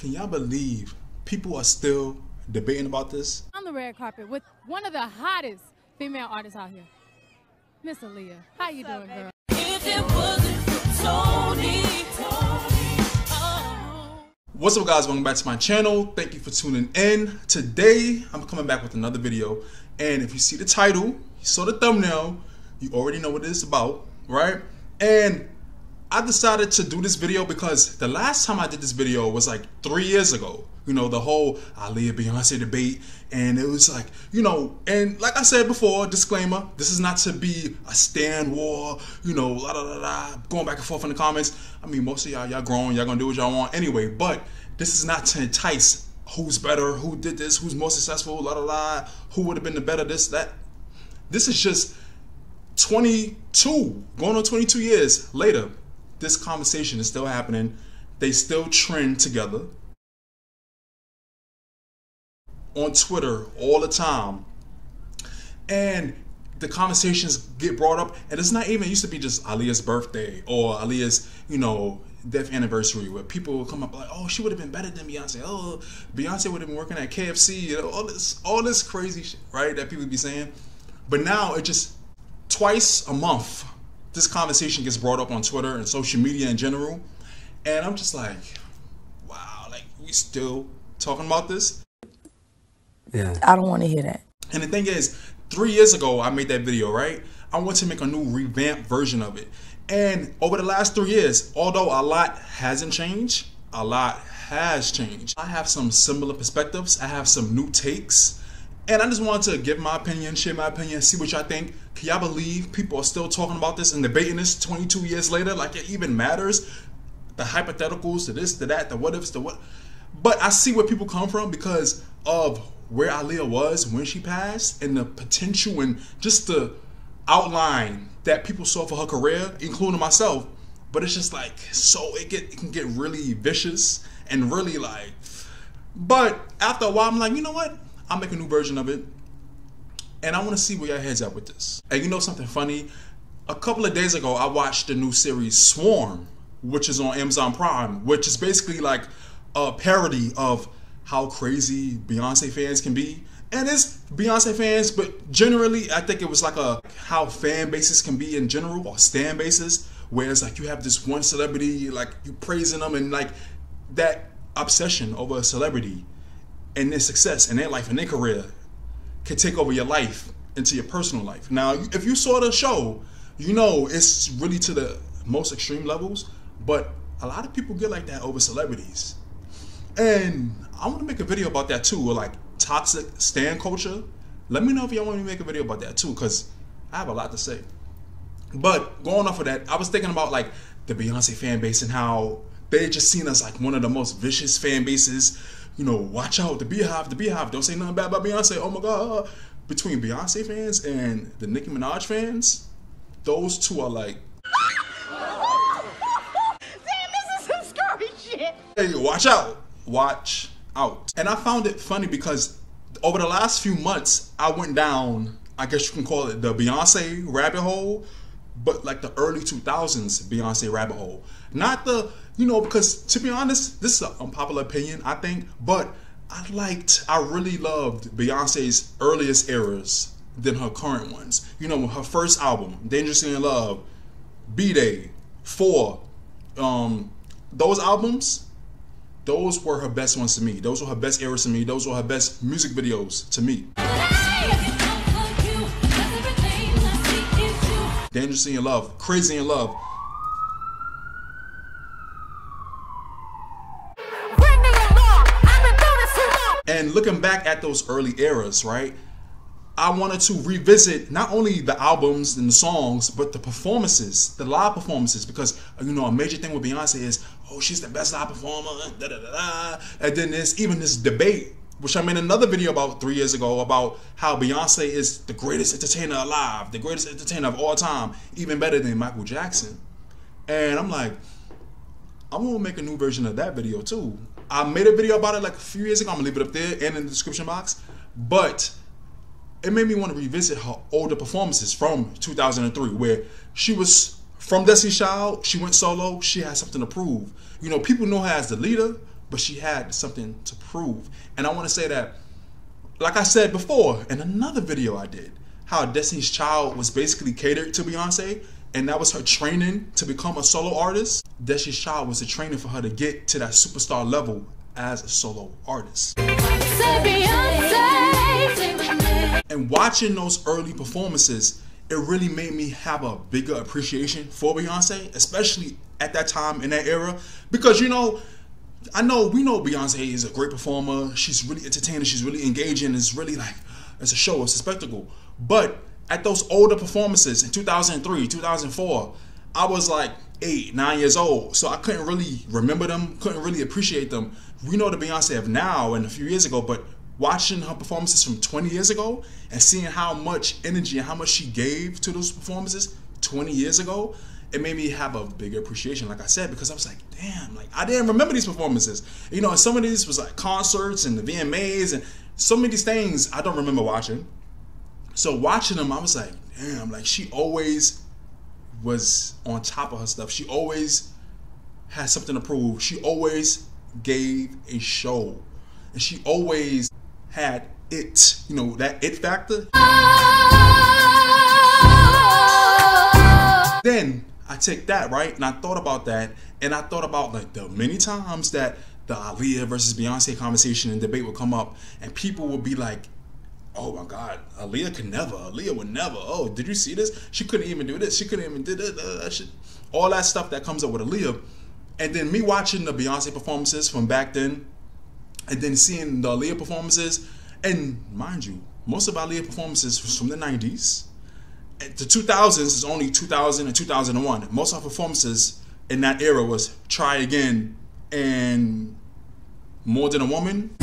Can y'all believe people are still debating about this? On the red carpet with one of the hottest female artists out here, Miss Aaliyah. How you doing, girl? If it wasn't for Tony. What's up, guys? Welcome back to my channel. Thank you for tuning in. Today, I'm coming back with another video. And if you see the title, you saw the thumbnail, you already know what it is about, right? And I decided to do this video because the last time I did this video was like 3 years ago. You know, the whole Aaliyah Beyonce debate. And it was like, you know, and like I said before, disclaimer, this is not to be a stand war, you know, la la la la, going back and forth in the comments. I mean, most of y'all grown, y'all gonna do what y'all want anyway, but this is not to entice who's better, who did this, who's more successful, la la la, who would have been the better, this, that. This is just 22, going on 22 years later. This conversation is still happening. They still trend together on Twitter all the time, and the conversations get brought up, and it's not even, it used to be just Aaliyah's birthday or Aaliyah's, you know, death anniversary, where people will come up like, oh, she would have been better than Beyonce, oh, Beyonce would have been working at KFC, you know, all this crazy shit, right, that people be saying. But now it just twice a month this conversation gets brought up on Twitter and social media in general, and I'm just like, wow, like, we still talking about this? Yeah. I don't want to hear that. And the thing is, 3 years ago, I made that video, right? I want to make a new revamped version of it. And over the last 3 years, although a lot hasn't changed, a lot has changed. I have some similar perspectives. I have some new takes. And I just wanted to give my opinion, share my opinion, see what y'all think. Can y'all believe people are still talking about this and debating this 22 years later? Like it even matters? The hypotheticals, the this, the that, the what ifs, the what. But I see where people come from because of where Aaliyah was when she passed and the potential and just the outline that people saw for her career, including myself. But it's just like, so it can get really vicious and really like, but after a while I'm like, you know what? I'll make a new version of it. And I want to see where your head's at with this. And you know something funny? A couple of days ago, I watched the new series Swarm, which is on Amazon Prime, which is basically like a parody of how crazy Beyonce fans can be. And it's Beyonce fans, but generally, I think it was like how fan bases can be in general, or stan bases, where it's like you have this one celebrity, like you praising them, and like that obsession over a celebrity and their success and their life and their career can take over your life into your personal life. Now, if you saw the show, you know it's really to the most extreme levels, but a lot of people get like that over celebrities. And I want to make a video about that too, or like toxic stan culture. Let me know if y'all want me to make a video about that too, because I have a lot to say. But going off of that, I was thinking about like the Beyonce fan base and how they just seen us like one of the most vicious fan bases. You know, watch out, the Beehive, don't say nothing bad about Beyonce, oh my God. Between Beyonce fans and the Nicki Minaj fans, those two are like, damn, this is some scary shit. Hey, watch out, watch out. And I found it funny because over the last few months, I went down, I guess you can call it the Beyonce rabbit hole, but like the early 2000s Beyonce rabbit hole. Not the, you know, because to be honest, this is an unpopular opinion, I think, but I really loved Beyonce's earliest eras than her current ones. You know, her first album, Dangerously in Love, B-Day, 4, those albums, those were her best ones to me. Those were her best eras to me. Those were her best music videos to me. Dangerously in Love, Crazy in Love. And looking back at those early eras, right, I wanted to revisit not only the albums and the songs, but the performances, the live performances, because, you know, a major thing with Beyonce is, oh, she's the best live performer, da da da da. And then there's even this debate, which I made another video about 3 years ago, about how Beyonce is the greatest entertainer alive, the greatest entertainer of all time, even better than Michael Jackson. And I'm like, I'm gonna make a new version of that video too. I made a video about it like a few years ago. I'm gonna leave it up there and in the description box. But it made me want to revisit her older performances from 2003, where she was from Destiny's Child, she went solo, she had something to prove. You know, people know her as the leader, but she had something to prove. And I want to say that, like I said before in another video I did, how Destiny's Child was basically catered to Beyonce, and that was her training to become a solo artist. Destiny's Child was the training for her to get to that superstar level as a solo artist. And watching those early performances, it really made me have a bigger appreciation for Beyonce, especially at that time in that era. Because, you know, we know Beyonce is a great performer. She's really entertaining. She's really engaging. It's really like, it's a show. It's a spectacle. But at those older performances in 2003, 2004, I was like 8, 9 years old. So I couldn't really remember them, couldn't really appreciate them. We know the Beyonce of now and a few years ago, but watching her performances from 20 years ago and seeing how much energy and how much she gave to those performances 20 years ago, it made me have a bigger appreciation, like I said, because I was like, damn, like I didn't remember these performances. You know, and some of these was like concerts and the VMAs and so many things I don't remember watching. So watching them, I was like, damn, like she always was on top of her stuff. She always had something to prove. She always gave a show. And she always had it, you know, that it factor. Then I take that, right? And I thought about that, and I thought about like the many times that the Aaliyah versus Beyonce conversation and debate would come up, and people would be like, oh my God, Aaliyah could never, Aaliyah would never. Oh, did you see this? She couldn't even do this. She couldn't even do that. All that stuff that comes up with Aaliyah. And then me watching the Beyonce performances from back then, and then seeing the Aaliyah performances, and mind you, most of Aaliyah performances was from the 90s. The 2000s is only 2000 and 2001. Most of her performances in that era was Try Again and More Than a Woman.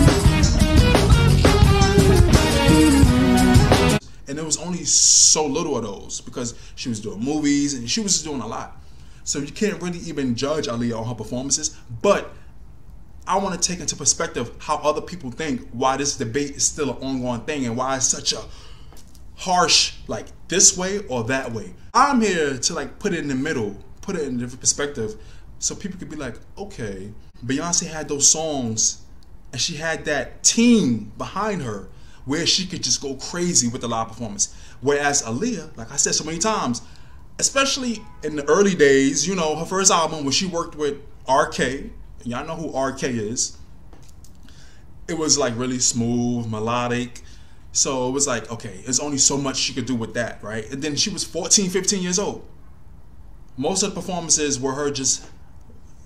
And there was only so little of those because she was doing movies and she was just doing a lot. So you can't really even judge Aaliyah on her performances. But I want to take into perspective how other people think why this debate is still an ongoing thing and why it's such a harsh, like this way or that way. I'm here to like put it in the middle, put it in a different perspective, so people could be like, okay, Beyonce had those songs and she had that team behind her where she could just go crazy with the live performance. Whereas Aaliyah, like I said so many times, especially in the early days, you know, her first album when she worked with RK, y'all know who RK is, it was like really smooth, melodic. So it was like, okay, there's only so much she could do with that, right? And then she was 14, 15 years old. Most of the performances were her just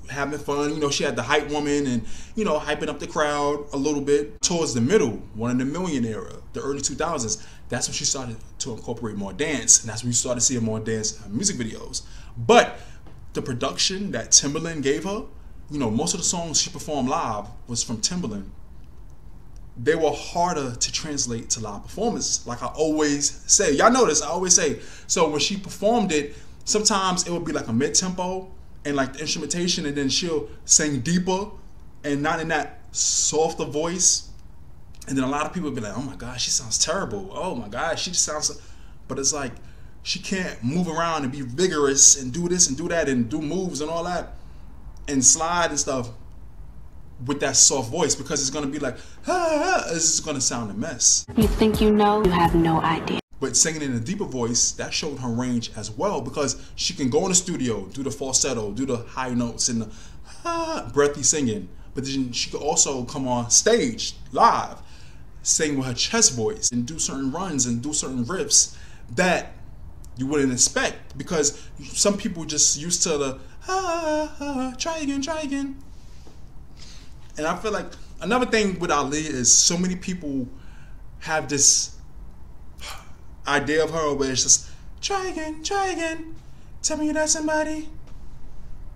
having fun. You know, she had the hype woman and, you know, hyping up the crowd a little bit. Towards the middle, One in a Million era, the early 2000s, that's when she started to incorporate more dance. And that's when you started seeing more dance music videos. But the production that Timbaland gave her, you know, most of the songs she performed live was from Timbaland. They were harder to translate to live performances, like I always say. Y'all know this, I always say. So when she performed it, sometimes it would be like a mid-tempo and like the instrumentation, and then she'll sing deeper and not in that softer voice. And then a lot of people would be like, oh my God, she sounds terrible. Oh my God, she just sounds... But it's like, she can't move around and be vigorous and do this and do that and do moves and all that and slide and stuff with that soft voice, because it's going to be like, it's just going to sound a mess. You think you know, you have no idea. But singing in a deeper voice, that showed her range as well, because she can go in the studio, do the falsetto, do the high notes and the breathy singing, but then she could also come on stage live, sing with her chest voice and do certain runs and do certain riffs that you wouldn't expect, because some people just used to the try again, try again. And I feel like another thing with Aaliyah is so many people have this idea of her where it's just try again, tell me that somebody,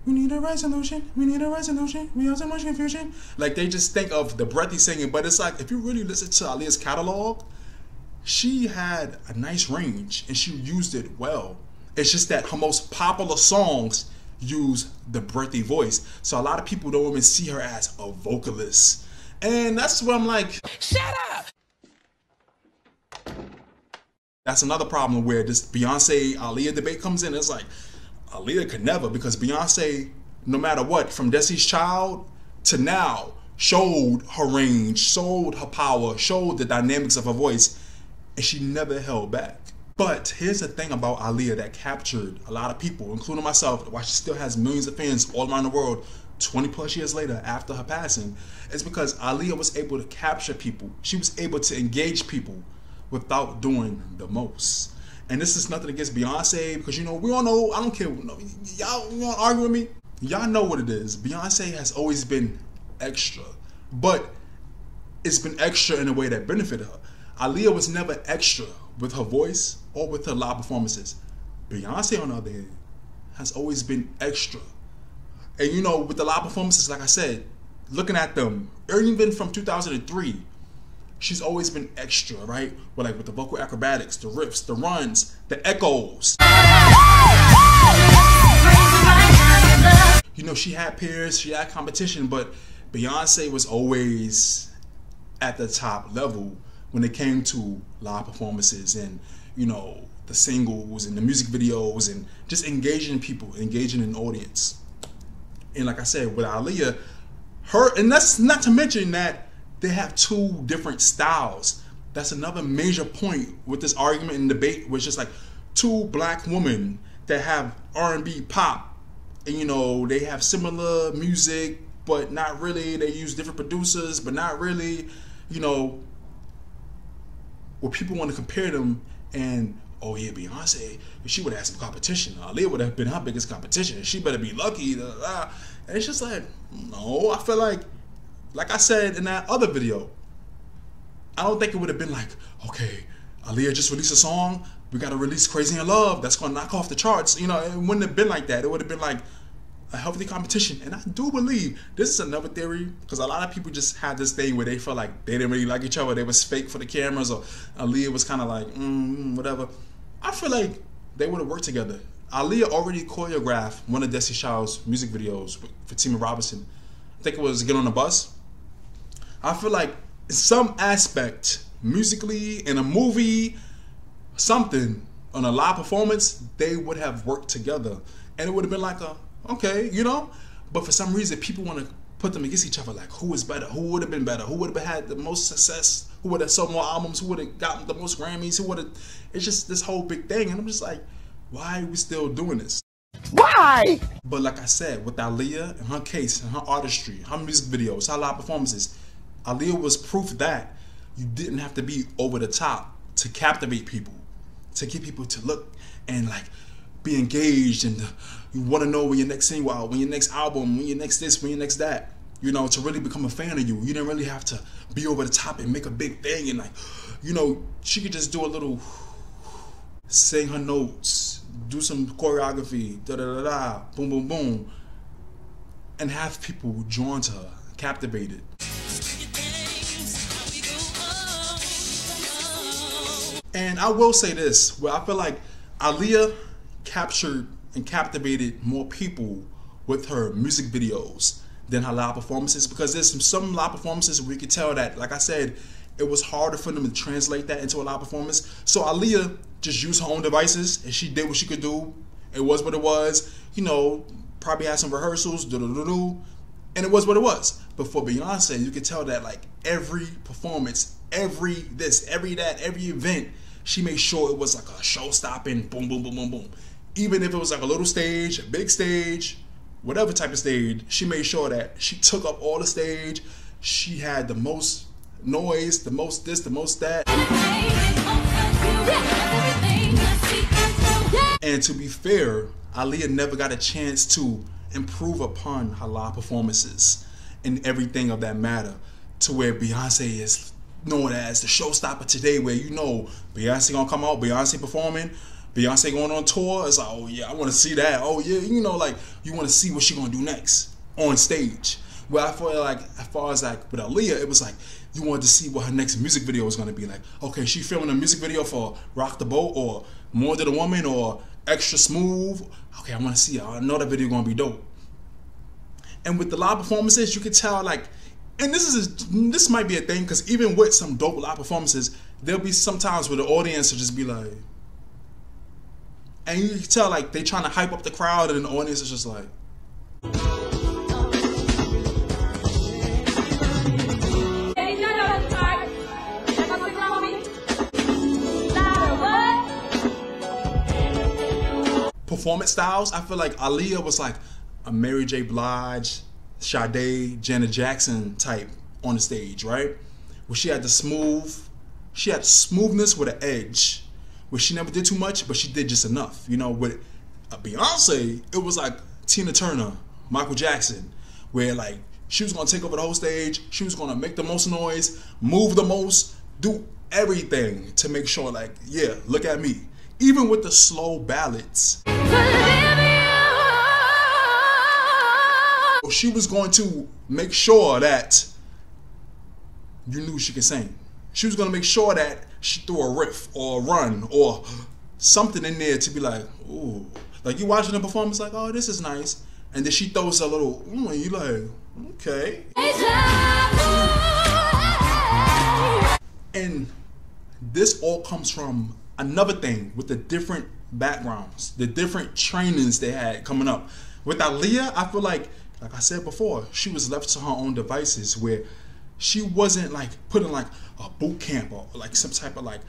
we need a resolution, we need a resolution, we have so much confusion. Like they just think of the breathy singing, but it's like if you really listen to Aaliyah's catalog, she had a nice range and she used it well. It's just that her most popular songs use the breathy voice, so a lot of people don't even see her as a vocalist, and that's where I'm like, shut up. That's another problem where this Beyonce Aaliyah debate comes in. It's like Aaliyah could never, because Beyonce, no matter what, from Destiny's Child to now showed her range, showed her power, showed the dynamics of her voice, and she never held back. But here's the thing about Aaliyah that captured a lot of people, including myself, why she still has millions of fans all around the world 20 plus years later after her passing, is because Aaliyah was able to capture people. She was able to engage people without doing the most. And this is nothing against Beyonce, because you know, we all know, I don't care, y'all want to argue with me? Y'all know what it is. Beyonce has always been extra, but it's been extra in a way that benefited her. Aaliyah was never extra with her voice or with her live performances. Beyonce, on the other hand, has always been extra. And you know, with the live performances, like I said, looking at them, even from 2003, she's always been extra, right? With the vocal acrobatics, the riffs, the runs, the echoes. You know, she had peers, she had competition, but Beyonce was always at the top level when it came to live performances and, you know, the singles and the music videos and just engaging people, engaging an audience. And like I said, with Aaliyah, and that's not to mention that they have two different styles. That's another major point with this argument and debate, which is like two black women that have R&B pop, and you know, they have similar music, but not really. They use different producers, but not really, you know, where people want to compare them and, oh yeah, Beyonce, if she would have had some competition, Aaliyah would have been her biggest competition. She better be lucky. And it's just like, no, I feel like I said in that other video, I don't think it would have been like, okay, Aaliyah just released a song, we got to release Crazy in Love, that's going to knock off the charts. You know, it wouldn't have been like that. It would have been like a healthy competition. And I do believe, this is another theory, because a lot of people just had this thing where they felt like they didn't really like each other, they was fake for the cameras, or Aaliyah was kind of like, whatever. I feel like they would have worked together. Aaliyah already choreographed one of Destiny Child's music videos for Tima Robinson. I think it was Get on the Bus. I feel like in some aspect, musically, in a movie, something, on a live performance, they would have worked together. And it would have been like okay, you know? But for some reason, people want to put them against each other, like who is better, who would have been better, who would have had the most success, who would have sold more albums, who would have gotten the most Grammys, who would have, it's just this whole big thing. And I'm just like, why are we still doing this? Why? But like I said, with Aaliyah, in her case, in her artistry, her music videos, her live performances, Aaliyah was proof that you didn't have to be over the top to captivate people, to get people to look and like be engaged, and you want to know when your next single out, when your next album, when your next this, when your next that, you know, to really become a fan of you. You didn't really have to be over the top and make a big thing, and like, you know, she could just do a little, sing her notes, do some choreography, da da da da, boom boom boom, and have people drawn to her, captivated. And I will say this, where I feel like Aaliyah captured and captivated more people with her music videos than her live performances, because there's some live performances where you could tell that, like I said, it was harder for them to translate that into a live performance. So Aaliyah just used her own devices and she did what she could do. It was what it was. You know, probably had some rehearsals, and it was what it was. But for Beyonce, you could tell that like every performance, every this, every that, every event, she made sure it was like a show-stopping, boom, boom, boom, boom, boom. Even if it was like a little stage, a big stage, whatever type of stage, she made sure that she took up all the stage. She had the most noise, the most this, the most that. And to be fair, Aaliyah never got a chance to improve upon her live performances and everything of that matter, to where Beyonce is known as the showstopper today, where you know Beyonce gonna come out, Beyonce performing, Beyonce going on tour. It's like, oh yeah, I want to see that. Oh yeah, you know, like you want to see what she gonna do next on stage. Well, I feel like as far as like with Aaliyah, it was like you wanted to see what her next music video was gonna be like. Okay, she filming a music video for Rock the Boat or More Than a Woman or Extra Smooth. Okay, I want to see. I know that video gonna be dope. And with the live performances, you could tell like, and this might be a thing, because even with some dope live performances, there'll be some times where the audience will just be like, and you can tell like they trying to hype up the crowd, and the audience is just like. performance styles, I feel like Aaliyah was like a Mary J. Blige, Sade, Janet Jackson type on the stage, right? Where she had smoothness with an edge, where she never did too much, but she did just enough. You know, with Beyonce, it was like Tina Turner, Michael Jackson, where like she was gonna take over the whole stage, she was gonna make the most noise, move the most, do everything to make sure like, yeah, look at me. Even with the slow ballads, she was going to make sure that you knew she could sing. She was going to make sure that she threw a riff or a run or something in there to be like, ooh. Like you watching the performance like, oh, this is nice. And then she throws a little, and you like, okay. And this all comes from another thing with the different backgrounds, the different trainings they had coming up. With Aaliyah, I feel like I said before, she was left to her own devices where she wasn't like put in like a boot camp or like some type of like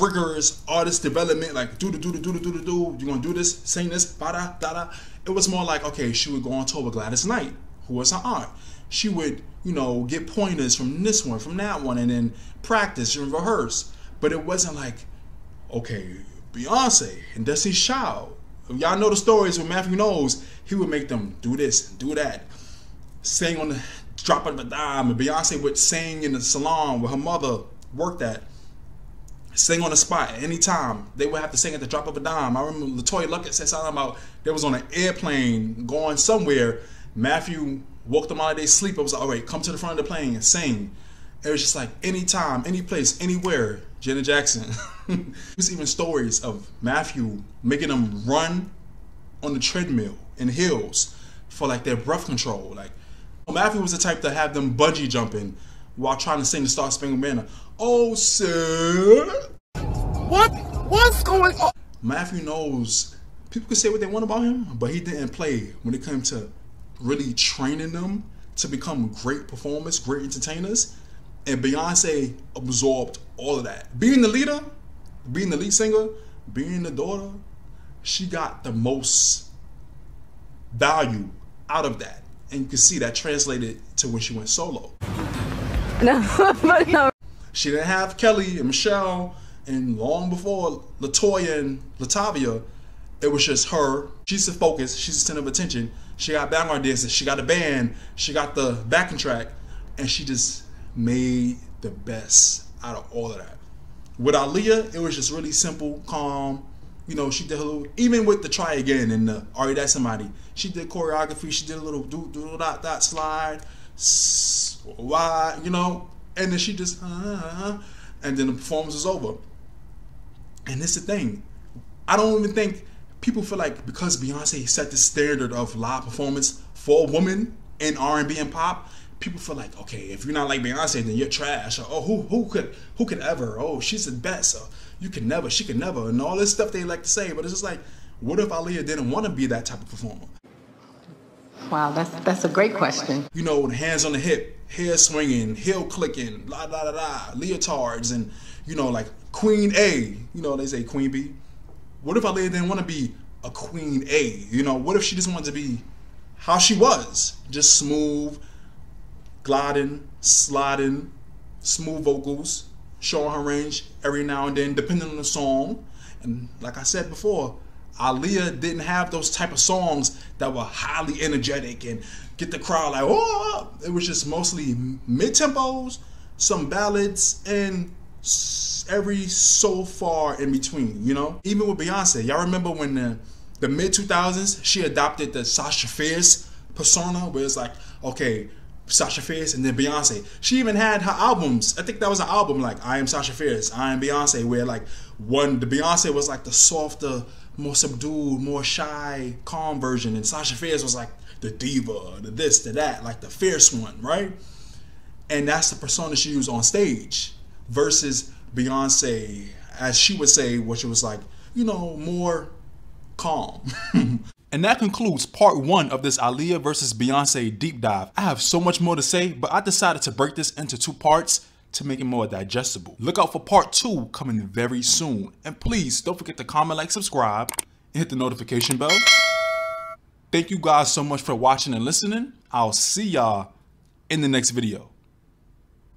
rigorous artist development, like you're gonna do this, sing this, da da. It was more like, okay, she would go on tour with Gladys Knight, who was her aunt. She would, you know, get pointers from this one, from that one, and then practice and rehearse. But it wasn't like, okay, Beyonce and Destiny's Child. Y'all know the stories with Matthew Knowles. He would make them do this, do that, sing on the drop of a dime. And Beyonce would sing in the salon where her mother worked at, sing on the spot at any time. They would have to sing at the drop of a dime. I remember LaToya Luckett said something about they was on an airplane going somewhere. Matthew woke them out of their sleep. It was like, all right, come to the front of the plane and sing. It was just like anytime, any place, anywhere. Janet Jackson. There's even stories of Matthew making them run on the treadmill in hills for like their breath control. Like Matthew was the type to have them bungee jumping while trying to sing the Star Spangled Banner. Oh, sir. What's going on? Matthew knows people can say what they want about him, but he didn't play when it came to really training them to become great performers, great entertainers. And Beyonce absorbed all of that. Being the leader, being the lead singer, being the daughter, she got the most value out of that. And you can see that translated to when she went solo. No. She didn't have Kelly and Michelle, and long before LaToya and Latavia, it was just her. She's the focus, she's the center of attention. She got background dancers, she got a band, she got the backing track, and she just made the best out of all of that. With Aaliyah, it was just really simple, calm. You know, she did a little, even with the Try Again and the Are You That Somebody, she did choreography, she did a little dot slide, wide, you know, and then she just, and then the performance was over. And this is the thing, I don't even think people feel like because Beyonce set the standard of live performance for a woman in R&B and pop, people feel like, okay, if you're not like Beyonce, then you're trash. Or, oh, who could ever? Oh, she's the best. Or, you can never, she could never, and all this stuff they like to say. But it's just like, what if Aaliyah didn't want to be that type of performer? Wow, that's a great question. You know, hands on the hip, hair swinging, heel clicking, la da da da, leotards, and you know, like Queen A. You know, they say Queen B. What if Aaliyah didn't want to be a Queen A? You know, what if she just wanted to be how she was, just smooth, gliding, sliding, smooth vocals, showing her range every now and then, depending on the song. And like I said before, Aaliyah didn't have those type of songs that were highly energetic and get the crowd like, oh! It was just mostly mid-tempos, some ballads, and every so far in between, you know? Even with Beyonce, y'all remember when the mid-2000s, she adopted the Sasha Fierce persona, where it's like, okay, Sasha Fierce and then Beyonce. She even had her albums. I think that was an album like I Am Sasha Fierce, I Am Beyonce, where like the Beyonce was like the softer, more subdued, more shy, calm version, and Sasha Fierce was like the diva, the this, the that, like the fierce one, right? And that's the persona she used on stage versus Beyonce, as she would say, which was like, you know, more calm. And that concludes part 1 of this Aaliyah versus Beyonce deep dive. I have so much more to say, but I decided to break this into 2 parts to make it more digestible. Look out for part 2 coming very soon. And please don't forget to comment, like, subscribe, and hit the notification bell. Thank you guys so much for watching and listening. I'll see y'all in the next video.